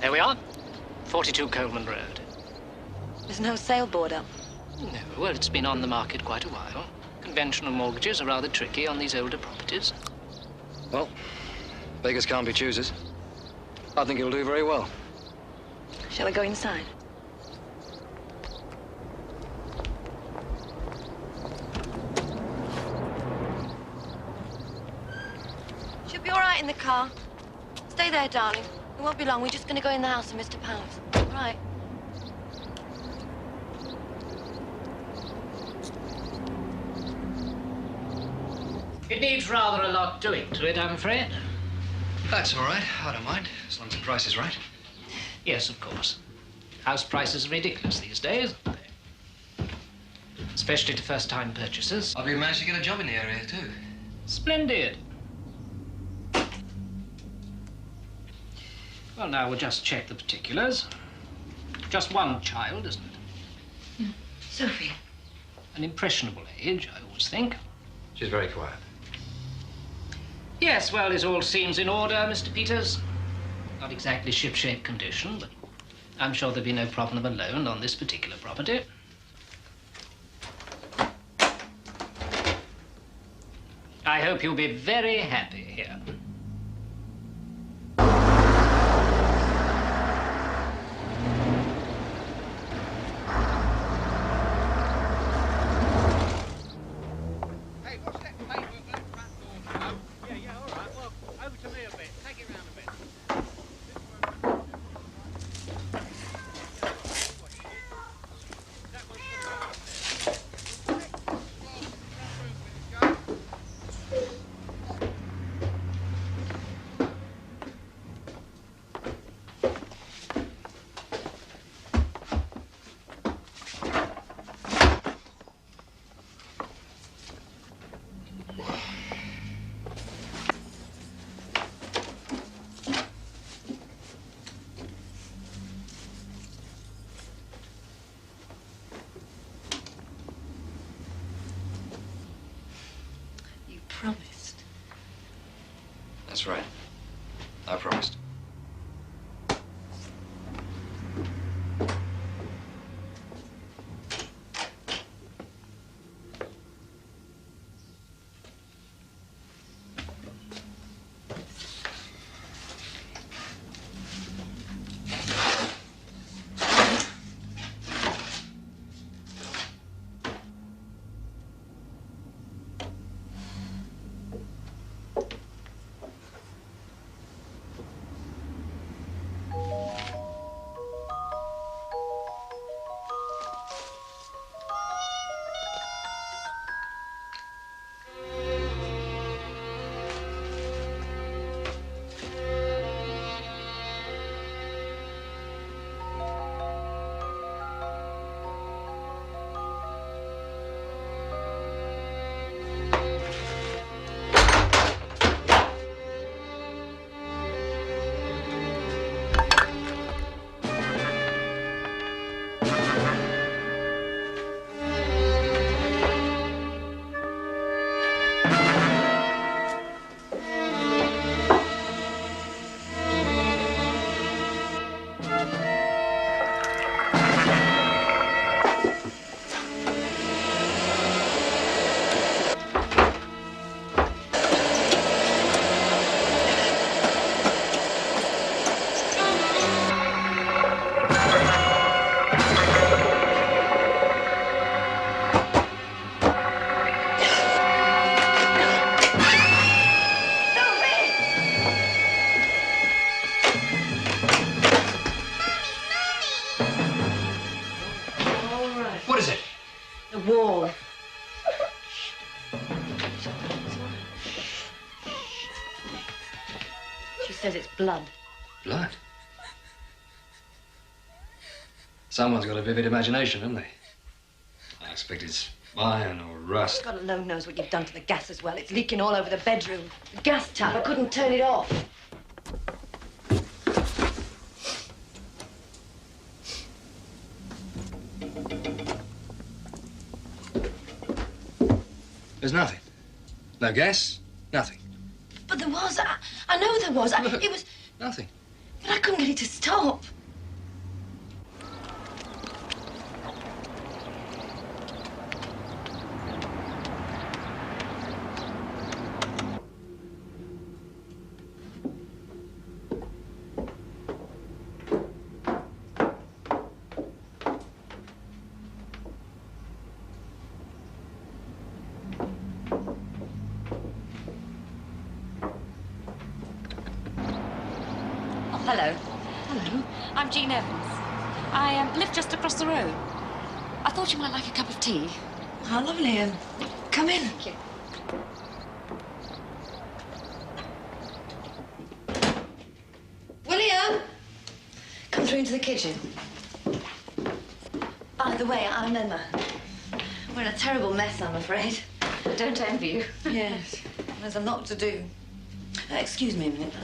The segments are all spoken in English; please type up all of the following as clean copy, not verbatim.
There we are. 42 Coleman Road. There's no sailboard up. No, well, it's been on the market quite a while. Conventional mortgages are rather tricky on these older properties. Well, beggars can't be choosers. I think it'll do very well. Shall I go inside? Should be all right in the car. Stay there, darling. It won't be long. We're just going to go in the house of Mr. Powers. All right. It needs rather a lot doing to it, I'm afraid. That's all right. I don't mind, as long as the price is right. Yes, of course. House prices are ridiculous these days, aren't they? Especially to first-time purchasers. I've even managed to get a job in the area, too. Splendid. Well, now we'll just check the particulars. Just one child, isn't it? Sophie. An impressionable age, I always think. She's very quiet. Yes, well, it all seems in order, Mr. Peters. Not exactly ship-shape condition, but I'm sure there'll be no problem alone on this particular property. I hope you'll be very happy here. Promised. That's right. I promised. says it's blood. Blood? Someone's got a vivid imagination, haven't they? I expect it's iron or rust. God alone knows what you've done to the gas as well. It's leaking all over the bedroom. The gas tap, I couldn't turn it off. There's nothing. No gas, nothing. But there was. I know there was. It was... Nothing. But I couldn't get it to stop. Hello. Hello, I'm Jean Evans. I live just across the road. I thought you might like a cup of tea. How lovely. Come in. Thank you. William! Come through into the kitchen. By the way, I'm Emma. We're in a terrible mess, I'm afraid. I don't envy you. Yes, there's a lot to do. Excuse me a minute.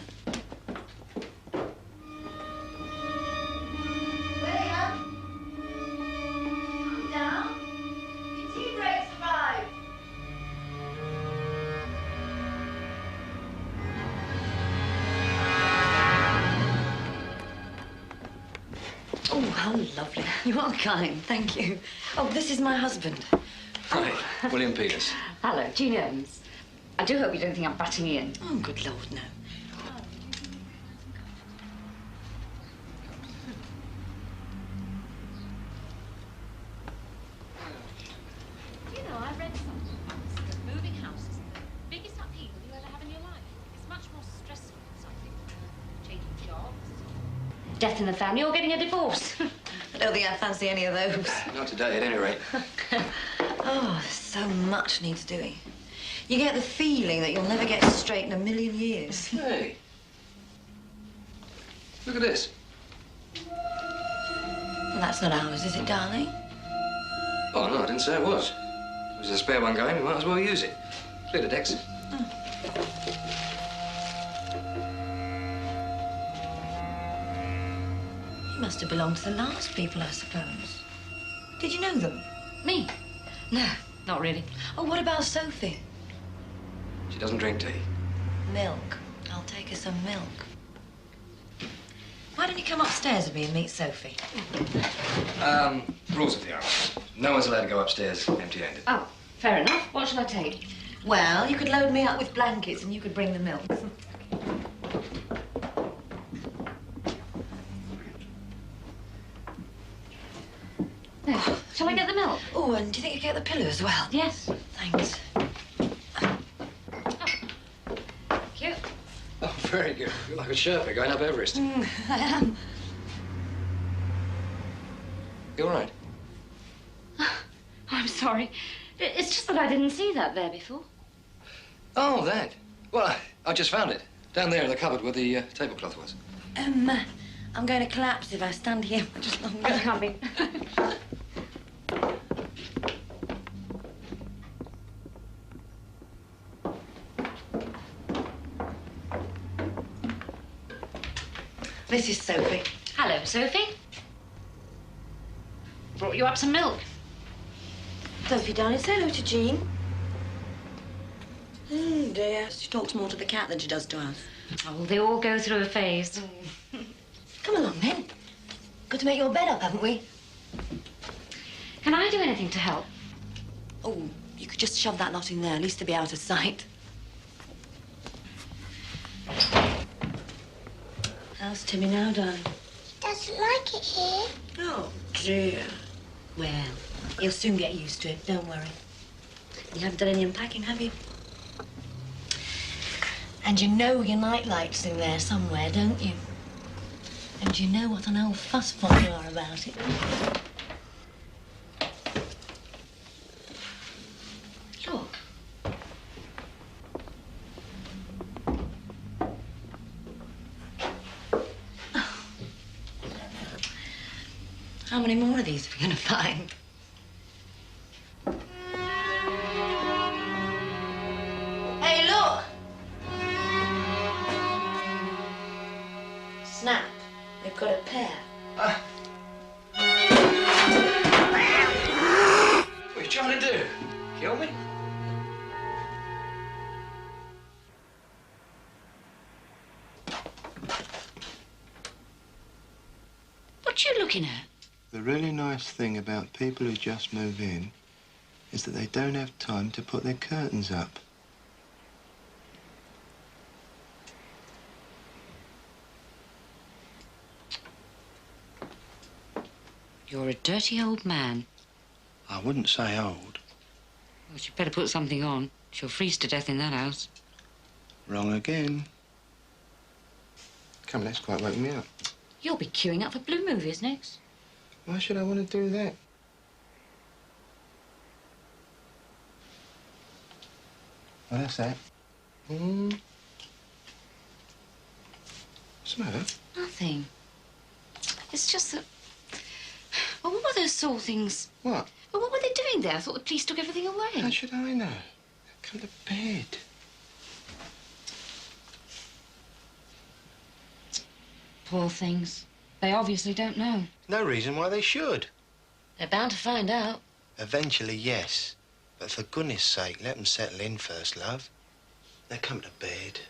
Oh, how lovely. You are kind, thank you. Oh, this is my husband. Right, William Peters. Hello, Jean Evans. I do hope you don't think I'm butting in. Oh, good Lord, no. You know, I read something once that moving house is the biggest upheaval you ever have in your life. It's much more stressful than something changing jobs, death in the family, or getting a divorce. I don't think I fancy any of those. Not today, at any rate. Oh, so much needs doing. You get the feeling that you'll never get straight in a million years. Hey. Look at this. Well, that's not ours, is it, darling? Oh, no, I didn't say it was. There's a spare one going, we might as well use it. Clear the decks. You must have belonged to the last people, I suppose. Did you know them? Me? No, not really. Oh, what about Sophie? She doesn't drink tea. Milk. I'll take her some milk. Why don't you come upstairs with me and meet Sophie? Rules of the house. No one's allowed to go upstairs empty-handed. Oh, fair enough. What shall I take? Well, you could load me up with blankets and you could bring the milk. There. Shall I get the milk? Oh, and do you think you get the pillow as well? Yes. Thanks. Thank you. Oh, very good. You're like a Sherpa going up Everest. I am. You all right? Oh, I'm sorry. It's just that I didn't see that there before. Oh, that. Well, I just found it. Down there in the cupboard where the tablecloth was. I'm going to collapse if I stand here much longer. I'm coming. This is Sophie. Hello, Sophie. Brought you up some milk. Sophie, darling, say hello to Jean. Oh, dear. She talks more to the cat than she does to us. Oh, they all go through a phase. Come along, then. Got to make your bed up, haven't we? Can I do anything to help? Oh, you could just shove that lot in there, at least to be out of sight. How's Timmy now, darling? Doesn't like it here. Oh, dear. Well, he'll soon get used to it, don't worry. You haven't done any unpacking, have you? And you know your nightlight's in there somewhere, don't you? And you know what an old fussbot you are about it. Look. how many more of these we're going to find. Hey, look! Snap, we've got a pair. What are you trying to do? Kill me? What you looking at? The really nice thing about people who just move in is that they don't have time to put their curtains up. You're a dirty old man. I wouldn't say old. Well, you'd better put something on. She'll freeze to death in that house. Wrong again. Come, let's quite wake me up. You'll be queuing up for Blue movies next. Why should I want to do that? Well, that's that. What's the matter? Nothing. It's just that... Well, what were those saw things? What? Well, what were they doing there? I thought the police took everything away. How should I know? Come to bed. Poor things. They obviously don't know. No reason why they should. They're bound to find out. Eventually, yes. But for goodness sake, let them settle in first, love. Now come to bed.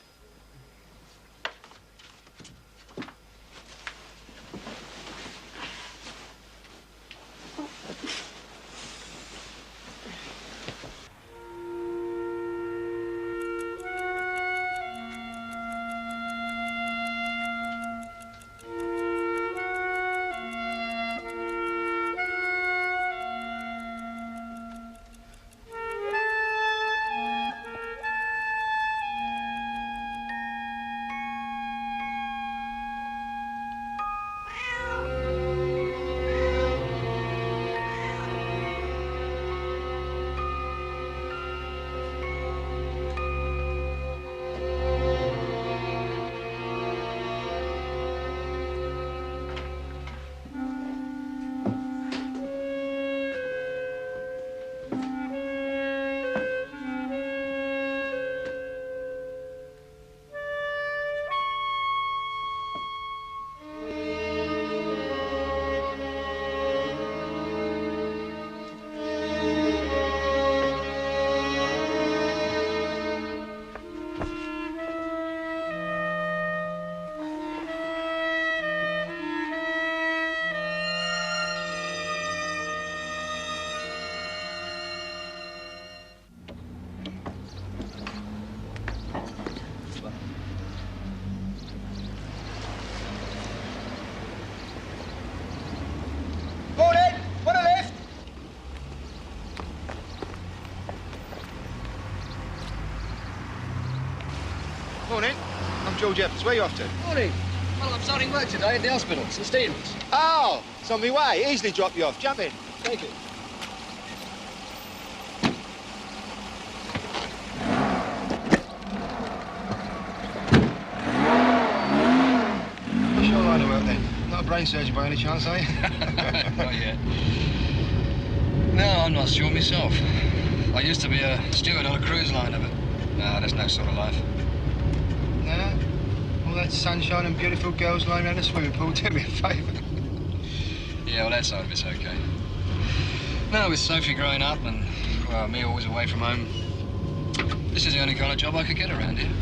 Morning. I'm George Evans. Where are you off to? Morning. Well, I'm starting work today at the hospital, St Stephen's. Oh, it's on my way. Easily drop you off. Jump in. Thank you. What's your line of work then? Not a brain surgeon by any chance, are you? Not yet. No, I'm not sure myself. I used to be a steward on a cruise liner, but no, that's no sort of life. No? All that sunshine and beautiful girls lying around the swimming pool. Do me a favour. Yeah, well, that side of it's okay. No, with Sophie growing up and, well, me always away from home, this is the only kind of job I could get around here.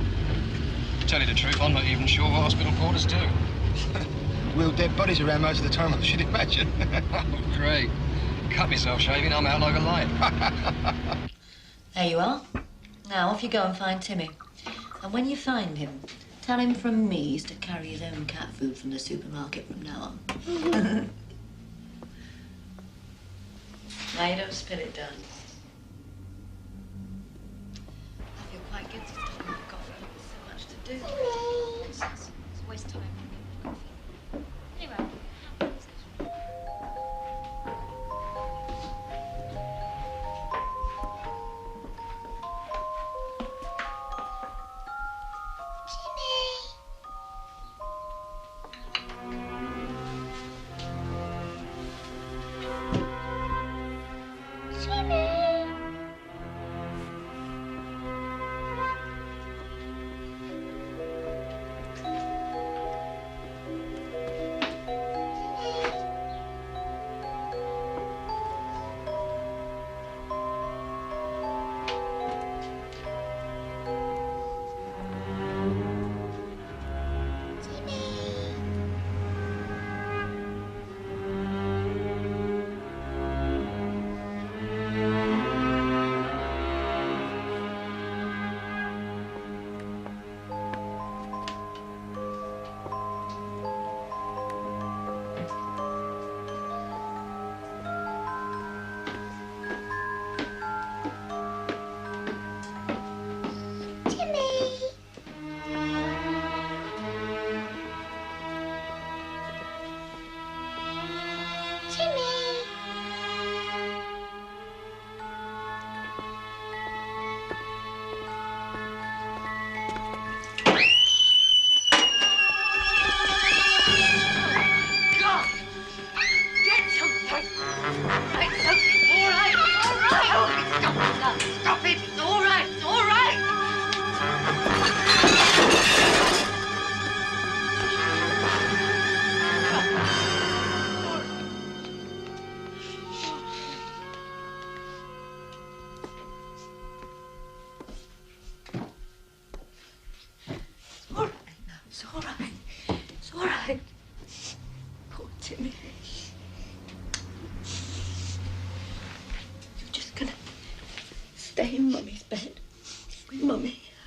To tell you the truth, I'm not even sure what hospital quarters do. Wheel dead bodies around most of the time, I should imagine. Oh, great. Cut myself shaving, I'm out like a light. There you are. Now, off you go and find Timmy. And when you find him, tell him from me he's to carry his own cat food from the supermarket from now on. Now, you don't spill it, darling. I feel quite guilty stopping with coffee. There's so much to do. Nonsense. It's a waste of time. Coffee. Anyway, have a conversation.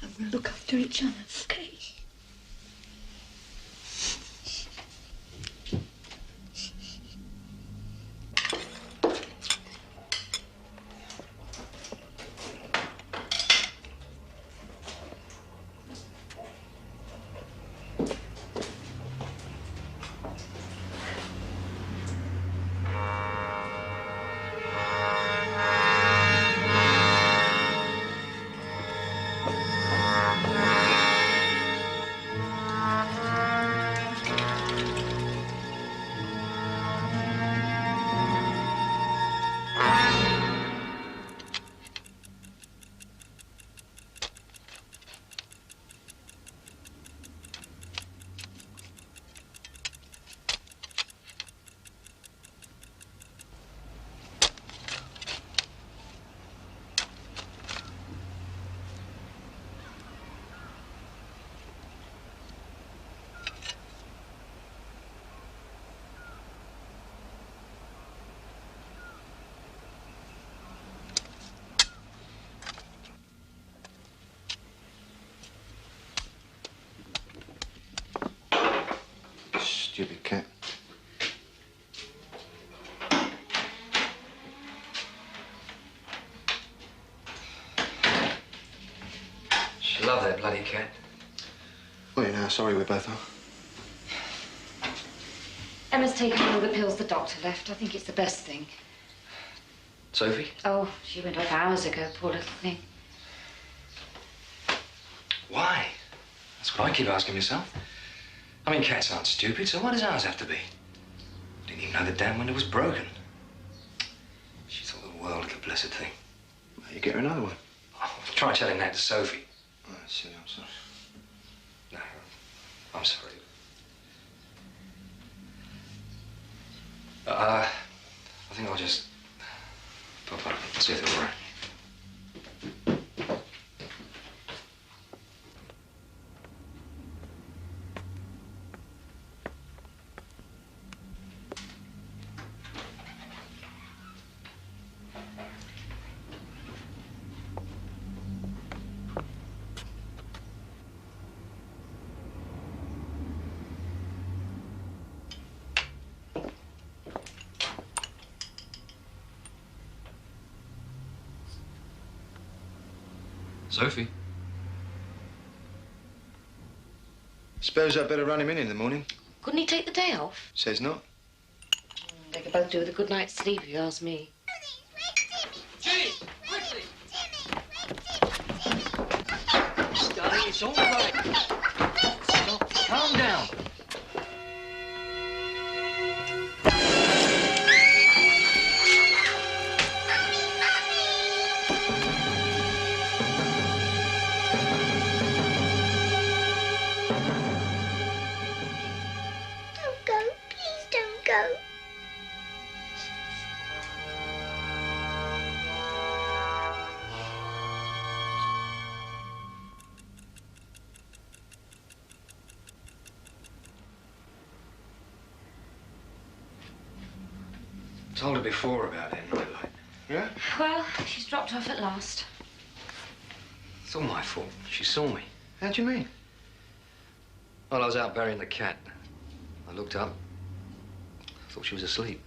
And we'll look after each other, okay? Stupid cat. She loved that bloody cat. Well, you know how sorry we both are. Emma's taken all the pills the doctor left. I think it's the best thing. Sophie? Oh, she went off hours ago, poor little thing. Why? That's what I keep asking myself. I mean, cats aren't stupid, so why does ours have to be? Didn't even know the damn window was broken. She thought the world of the blessed thing. Well, you get her another one. Oh, try telling that to Sophie. Oh, silly, I'm sorry. No, I'm sorry. I think I'll just pop up and see if they're all right. Sophie? Suppose I'd better run him in the morning. Couldn't he take the day off? Says not. They could both do with a good night's sleep, if you ask me. Jimmy, quickly! Darling, it's all right. Stop. Calm down. Don't go. Please don't go. Told her before about Henry, like. Yeah? Well, she's dropped off at last. It's all my fault. She saw me. How do you mean? Well, I was out burying the cat. I looked up. Thought she was asleep.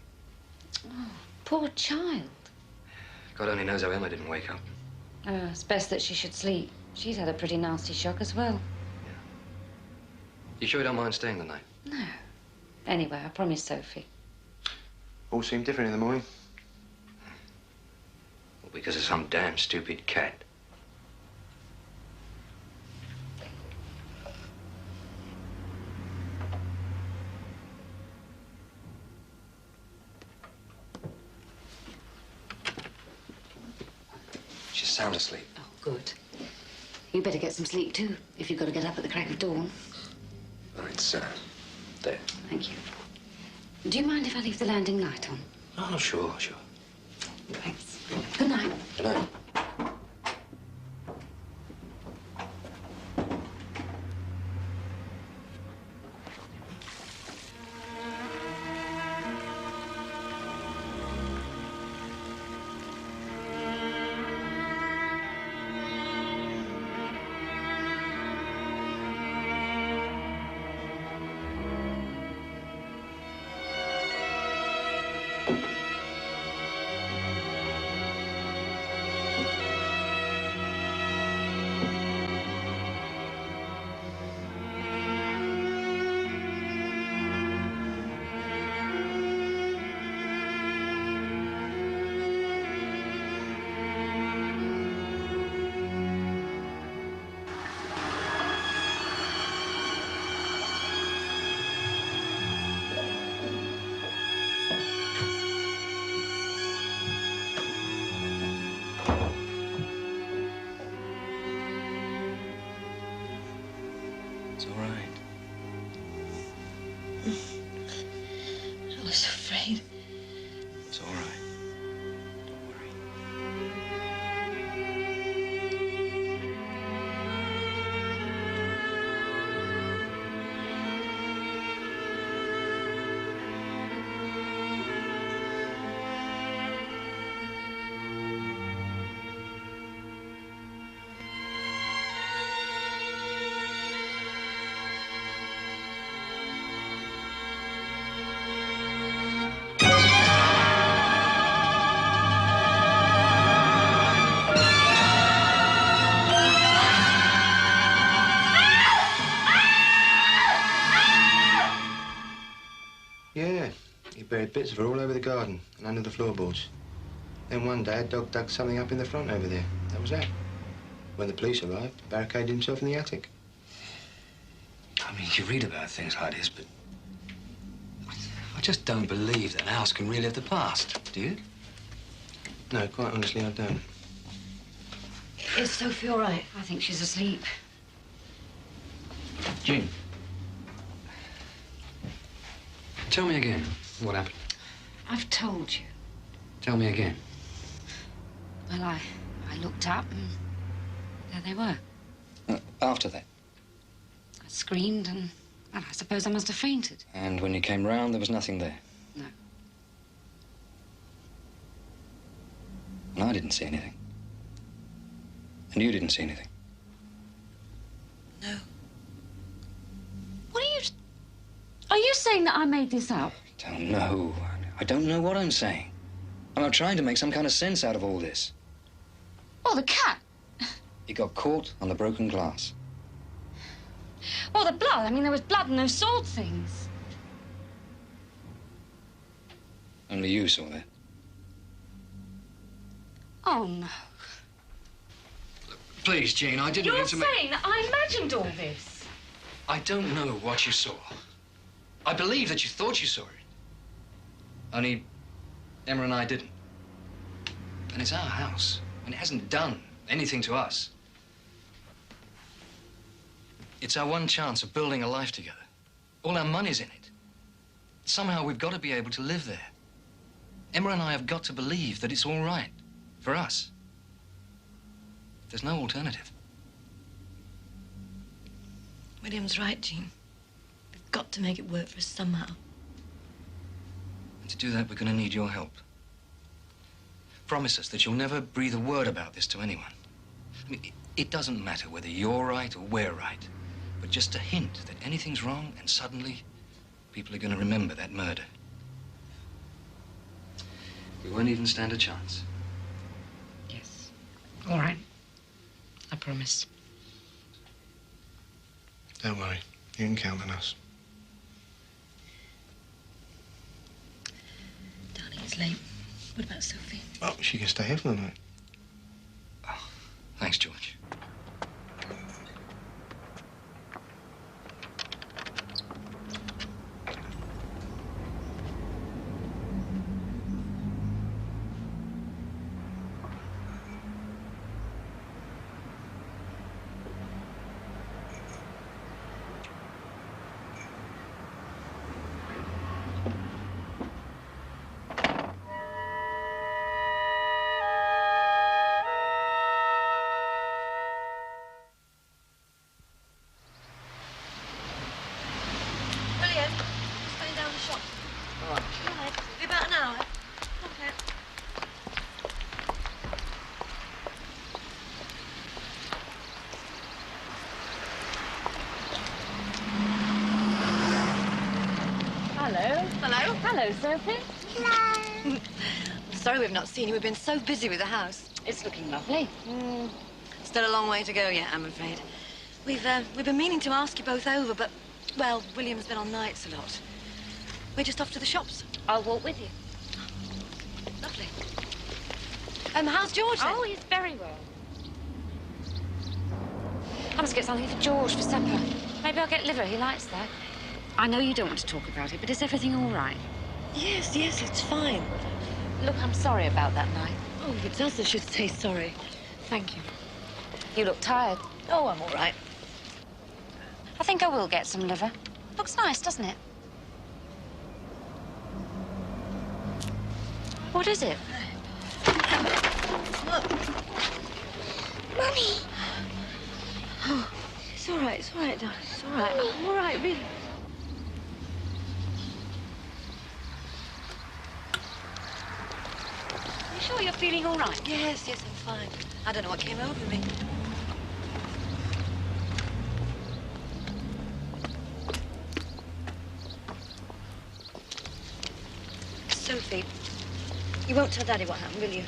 Oh, poor child. God only knows how Emma didn't wake up. It's best that she should sleep. She's had a pretty nasty shock as well. You sure you don't mind staying the night? No. Anyway, I promised Sophie. All seemed different in the morning. Well, because of some damn stupid cat. She's sound asleep. Oh, good. You better get some sleep, too, if you've got to get up at the crack of dawn. Oh, it's, there. Thank you. Do you mind if I leave the landing light on? Oh, sure, sure. Thanks. Good night. Good night. all right. I was afraid. It's all right. Don't worry. Yeah, he buried bits of her all over the garden and under the floorboards. Then one day, a dog dug something up in the front over there. That was that. When the police arrived, he barricaded himself in the attic. I mean, you read about things like this, but I just don't believe that an house can relive the past, do you? No, quite honestly, I don't. Is Sophie all right? I think she's asleep. Jean. Tell me again what happened. I've told you. Tell me again. Well, I looked up and there they were. After that. I screamed and, well, I suppose I must have fainted. And when you came round, there was nothing there? No. And I didn't see anything. And you didn't see anything. No. What are you... Are you saying that I made this up? I don't know. I don't know what I'm saying. I'm trying to make some kind of sense out of all this. Well, the cat. He got caught on the broken glass. Well, the blood. I mean, there was blood and those sword things. Only you saw that. Oh, no. Please, Jean, I didn't You're mean to make... saying that I imagined all this? I don't know what you saw. I believe that you thought you saw it. Only Emma and I didn't. And it's our house. And it hasn't done anything to us. It's our one chance of building a life together. All our money's in it. Somehow we've got to be able to live there. Emma and I have got to believe that it's all right for us. There's no alternative. William's right, Jean. We've got to make it work for us somehow. And to do that, we're going to need your help. Promise us that you'll never breathe a word about this to anyone. I mean, it doesn't matter whether you're right or we're right, but just a hint that anything's wrong and suddenly people are going to remember that murder. We won't even stand a chance. Yes. All right. I promise. Don't worry. You can count on us. Darling, it's late. What about Sophie? Oh, she can stay here for the night. Oh, thanks, George. William, just going down the shop. All right. Go ahead. Be about an hour. Okay. Hello. Hello. Hello, Sophie. Hello. Sorry we've not seen you. We've been so busy with the house. It's looking lovely. Still a long way to go yet, I'm afraid. We've been meaning to ask you both over, but, well, William's been on nights a lot. We're just off to the shops. I'll walk with you. Lovely. How's George then? Oh, he's very well. I must get something for George for supper. Maybe I'll get liver. He likes that. I know you don't want to talk about it, but is everything all right? Yes, it's fine. Look, I'm sorry about that night. Oh, if it's us that should say sorry. Thank you. You look tired. Oh, I'm all right. I think I will get some liver. Looks nice, doesn't it? What is it? Look. Mummy. Oh, it's all right, darling. It's all right. I'm all right, really. You sure you're feeling all right? Yes, I'm fine. I don't know what came over me. Sophie, you won't tell Daddy what happened, will you?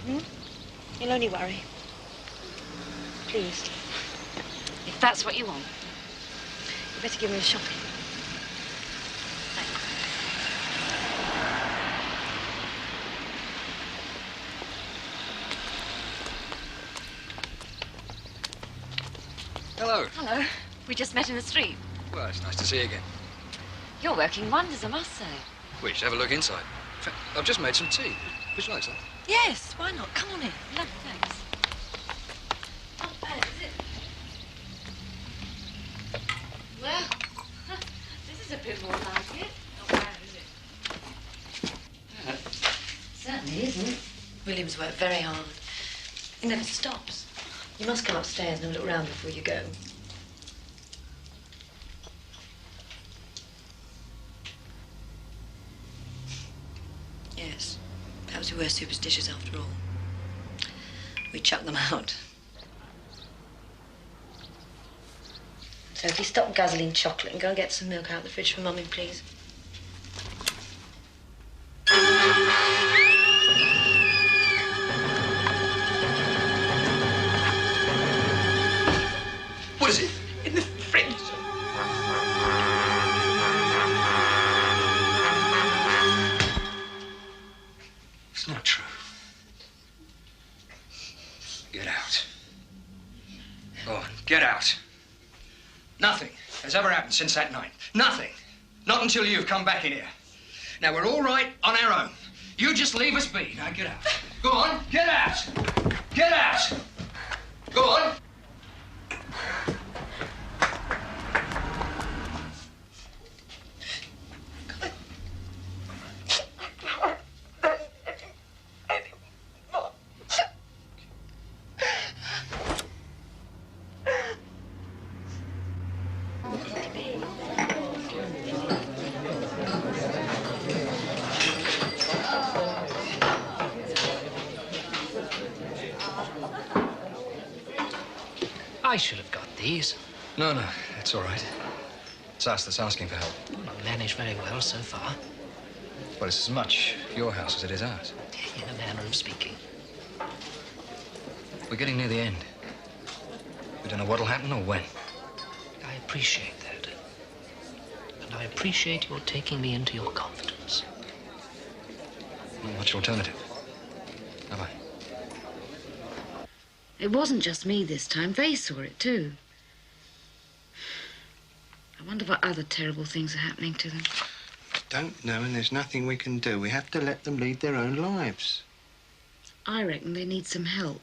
He'll only worry. Please. If that's what you want. You better give me a shopping. Hello. Hello. We just met in the street. Well, it's nice to see you again. You're working wonders, I must say. We should have a look inside. In fact, I've just made some tea. Would you like some? Yes, why not? Come on in. Lovely, thanks. Not bad, is it? Well, this is a bit more like it. Not bad, is it? Certainly isn't. William's worked very hard. He never stops. You must come upstairs and have a look round before you go. Yes, perhaps we were superstitious after all. We chucked them out. So if you stop guzzling chocolate and go and get some milk out of the fridge for Mummy, please. What is it? In the fridge. It's not true. Get out. Go on, get out. Nothing has ever happened since that night. Nothing. Not until you've come back in here. Now, we're all right on our own. You just leave us be. Now, get out. Go on, get out. Get out. Go on. I should have got these. No, it's all right. It's us that's asking for help. Well, I've managed very well so far, Well, it's as much your house as it is ours. in a manner of speaking. We're getting near the end. We don't know what'll happen or when. I appreciate that. And I appreciate your taking me into your confidence. Not much alternative. Have I? It wasn't just me this time. They saw it, too. I wonder what other terrible things are happening to them. Don't know, and there's nothing we can do. We have to let them lead their own lives. I reckon they need some help.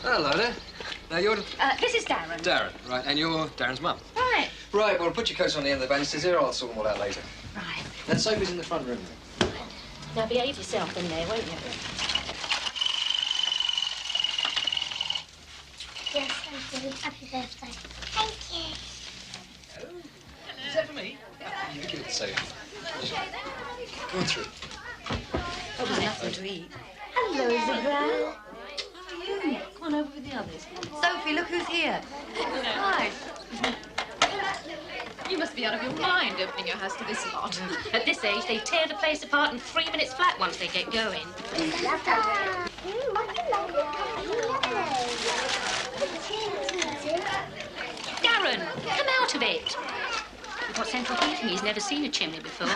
Hello there. Now, you're... This is Darren. Darren, right, and you're Darren's mum. Right. Right, well, put your coats on the end of the banisters here. I'll sort them all out later. Right. And Sophie's in the front room. Now behave yourself in there, won't you? you. Happy birthday. Thank you. Is that for me? You give it to Sophie. Go on through. Oh, there's nothing to eat. Hello, Isabel. How are you? Come on over with the others. Sophie, look who's here. Hi. You must be out of your mind opening your house to this lot. At this age, they tear the place apart in 3 minutes flat once they get going. Darren, come out of it. We've got central heating. He's never seen a chimney before.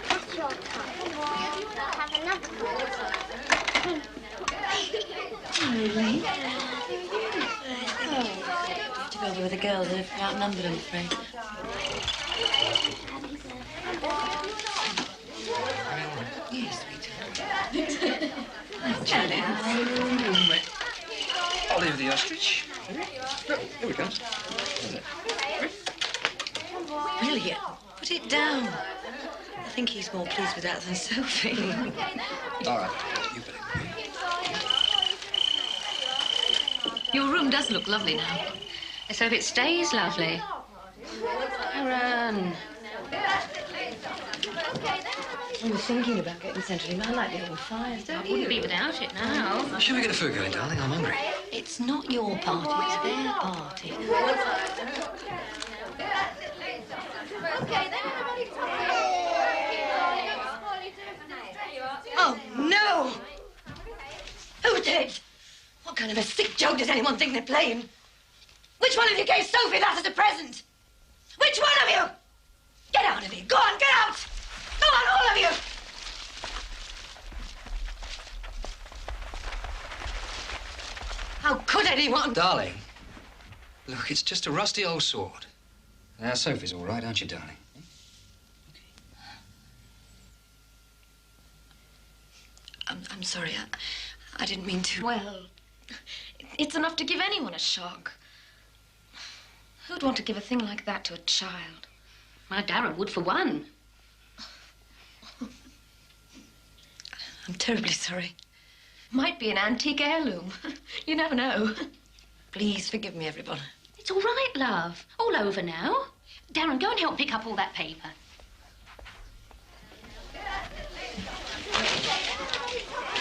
What's your cup? Have another Really? Oh, to go over with the girls and if outnumbered, I'm afraid. Yes, sweetheart. Charlie. I'll leave the ostrich. Look, here we go. Brilliant. Put it down. I think he's more pleased with that than Sophie. All right, you put it. Your room does look lovely now. Let's hope it stays lovely. Aaron. I was thinking about getting centrally. I like the open fires, I don't wouldn't you? be without it now. Shall we get the food going, darling? I'm hungry. It's not your party, it's their party. Oh, no! Who did? What kind of a sick joke does anyone think they're playing? Which one of you gave Sophie that as a present? Which one of you? Get out of here. Go on, get out! Go on, all of you! How could anyone? Darling, look, it's just a rusty old sword. Now, Sophie's all right, aren't you, darling? I'm sorry. I didn't mean to. Well, it's enough to give anyone a shock. Who'd want to give a thing like that to a child? My Darren would, for one. I'm terribly sorry. Might be an antique heirloom. You never know. Please forgive me, everyone. It's all right, love. All over now. Darren, go and help pick up all that paper.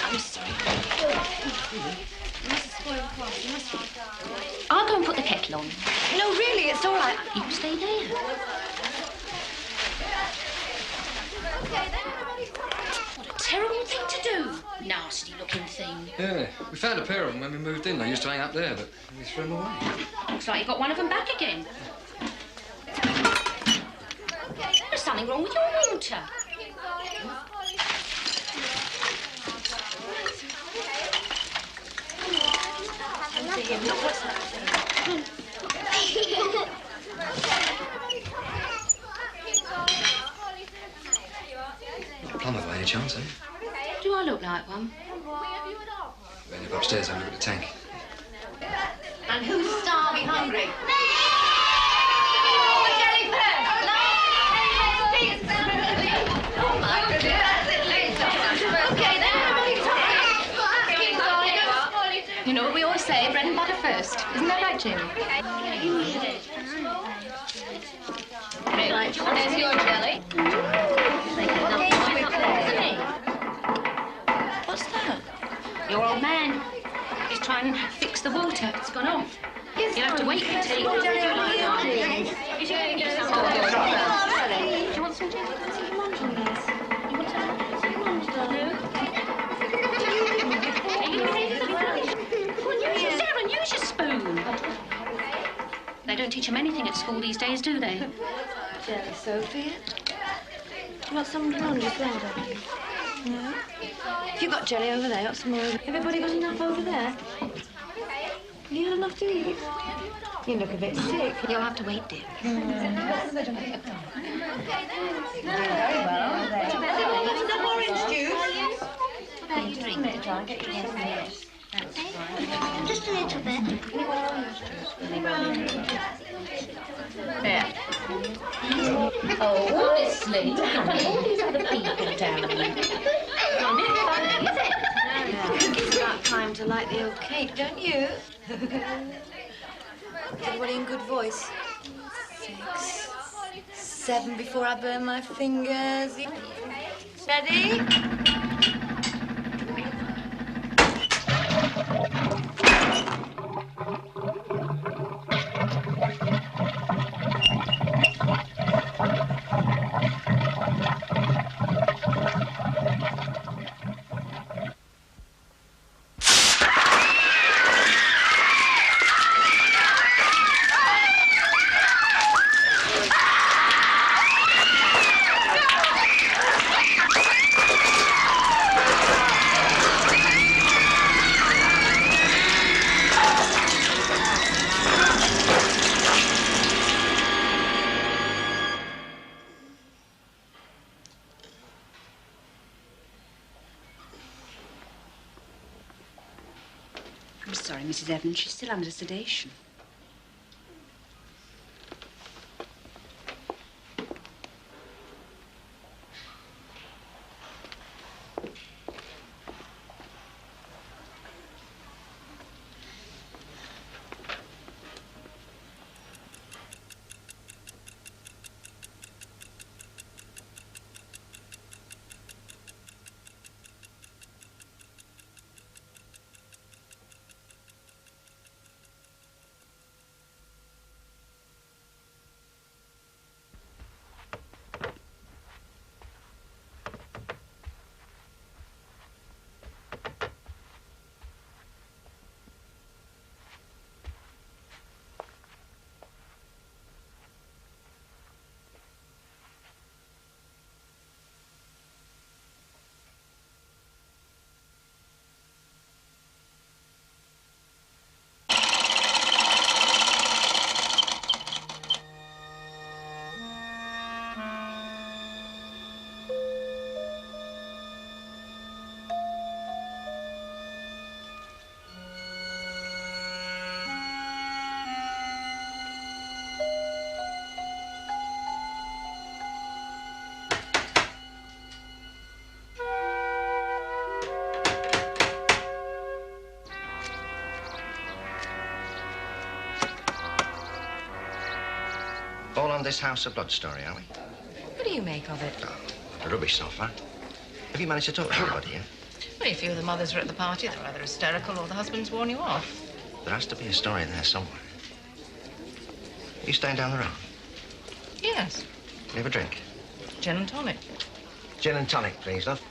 I'm sorry. I'll go and put the kettle on. No, really, it's all right. You stay there. What a terrible thing to do. Nasty-looking thing. Yeah, we found a pair of them when we moved in. They used to hang up there, but we threw them away. Looks like you got one of them back again. There's something wrong with your water. Look what's happening. Not a plumber by any chance, eh? Do I look like one? We end up upstairs and look at the tank. And who's starving hungry? Oh, my goodness. Okay, You know what we always say, bread and butter first. Isn't that right, Jamie? Right, there's your jelly. What's that? Your old man. He's trying to fix the water. It's gone off. You'll have to wait until he... Do you want some jelly? You want some? Sarah, use your spoon. They don't teach them anything at school these days, do they? Jelly, Sophie. You want some orange as well, don't you? No? If you've got jelly over there, got some more. Everybody got enough over there? You had enough to eat? You look a bit sick. You'll have to wait, dear. Very well. Some orange juice? Just a little bit. There. Oh, honestly, you've got all these other people down. It's not funny, is it? It's about time to to like the old cake, don't you? Everybody in good voice. 6, 7 before I burn my fingers. Ready? I'm sorry, Mrs. Evans. She's still under sedation. All on this house of blood story, are we? What do you make of it? Oh, rubbish so far. Have you managed to talk to anybody here? Well, a few of the mothers are at the party. They're either hysterical or the husband's worn you off. There has to be a story there somewhere. Are you staying down the road? Yes. You have a drink? Gin and tonic. Gin and tonic, please, love.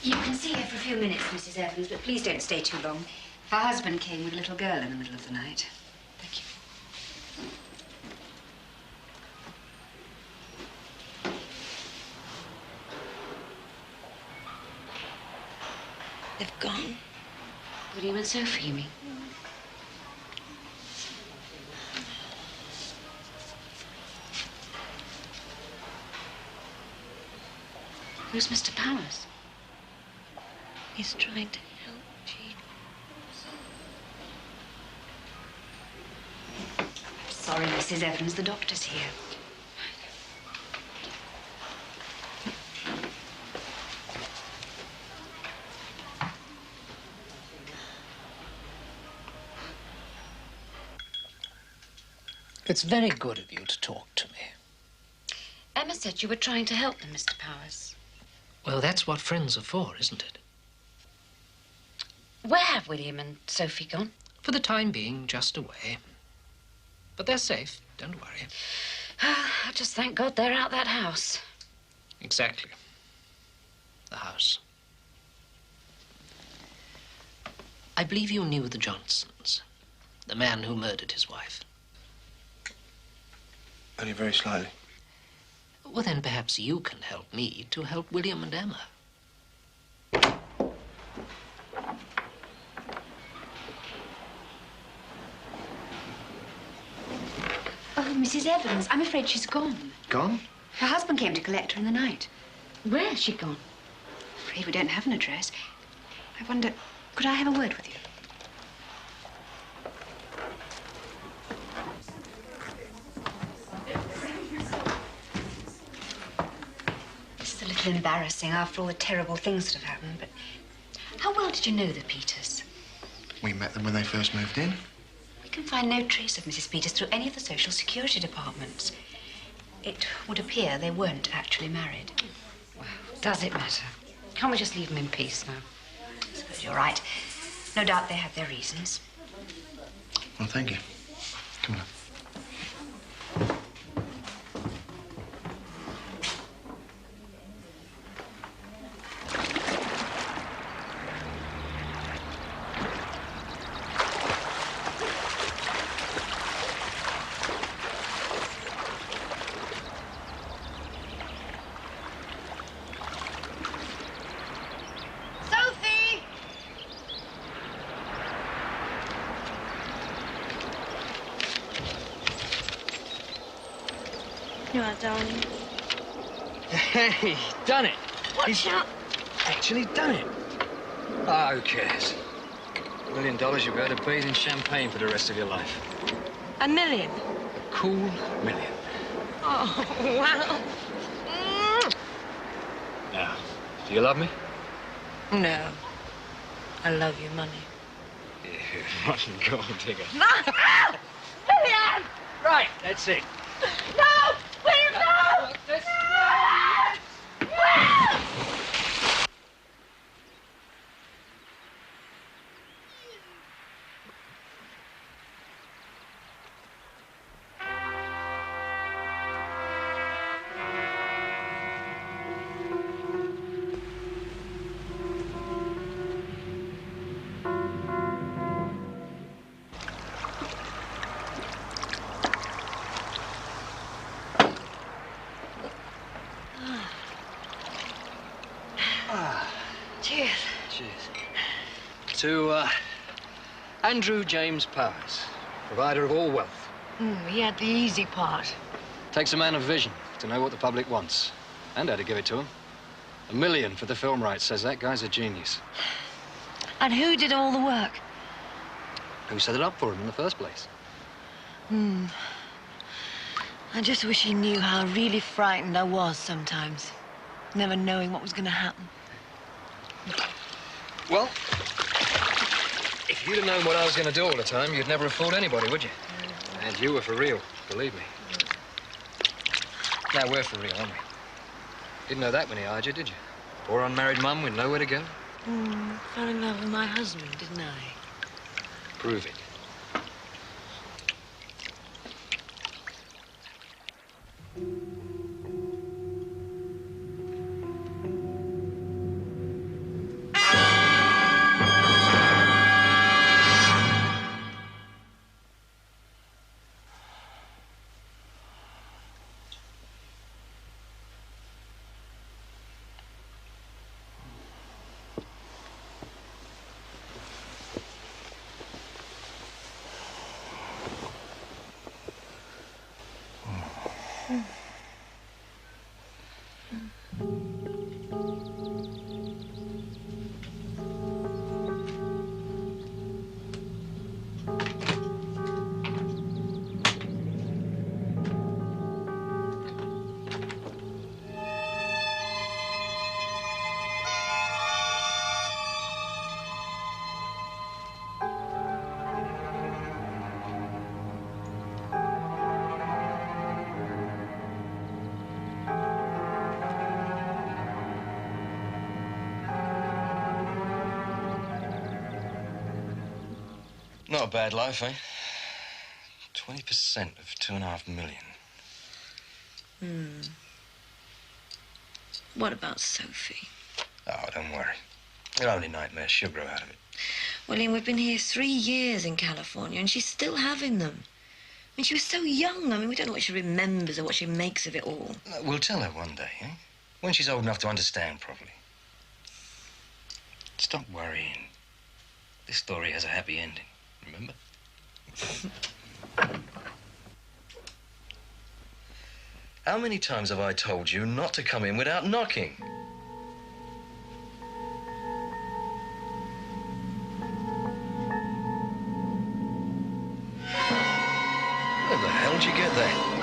You can see her for a few minutes, Mrs. Evans, but please don't stay too long. Her husband came with a little girl in the middle of the night. Thank you. They've gone. William and Sophie, you mean? Who's Mr. Powers? He's trying to help Jean. Sorry, Mrs. Evans, the doctor's here. It's very good of you to talk to me. Emma said you were trying to help them, Mr. Powers. Well, that's what friends are for, isn't it? Where have William and Sophie gone? For the time being, just away. But they're safe, don't worry. I just thank God they're out that house. Exactly. The house. I believe you knew the Johnsons, the man who murdered his wife. Only very slightly. Well, then perhaps you can help me to help William and Emma. Oh, Mrs. Evans, I'm afraid she's gone. Gone? Her husband came to collect her in the night. Where's she gone? I'm afraid we don't have an address. I wonder, could I have a word with you? little embarrassing after all the terrible things that have happened, but how well did you know the Peters? We met them when they first moved in. We can find no trace of Mrs. Peters through any of the social security departments. It would appear they weren't actually married. Well, does it matter? Can't we just leave them in peace now? I suppose you're right. No doubt they had their reasons. Well, thank you. Come on. You are, darling. Hey, done it. Watch out. Actually done it. Oh, who cares? $1 million you'll be able to bathe in champagne for the rest of your life. $1 million? A cool $1 million. Oh, wow. Now, do you love me? No. I love your money. You rotten gold digger. No! William! Right, that's it. No! William, no! William! Cheers. Cheers. To, Andrew James Powers, provider of all wealth. He had the easy part. Takes a man of vision to know what the public wants, and how to give it to them. $1 million for the film rights says that guy's a genius. And who did all the work? Who set it up for him in the first place? I just wish he knew how really frightened I was sometimes, never knowing what was going to happen. Well, if you'd have known what I was going to do all the time, you'd never have fooled anybody, would you? And you were for real, believe me. Now, we're for real, aren't we? Didn't know that when he hired you, did you? Poor unmarried mum with nowhere to go. Fell in love with my husband, didn't I? Prove it. Not a bad life, eh? 20% of $2.5 million. What about Sophie? Oh, don't worry. They're only nightmares. She'll grow out of it. William, we've been here 3 years in California, and she's still having them. I mean, she was so young. I mean, we don't know what she remembers or what she makes of it all. We'll tell her one day, eh? When she's old enough to understand properly. Stop worrying. This story has a happy ending, remember? How many times have I told you not to come in without knocking? Where the hell did you get that?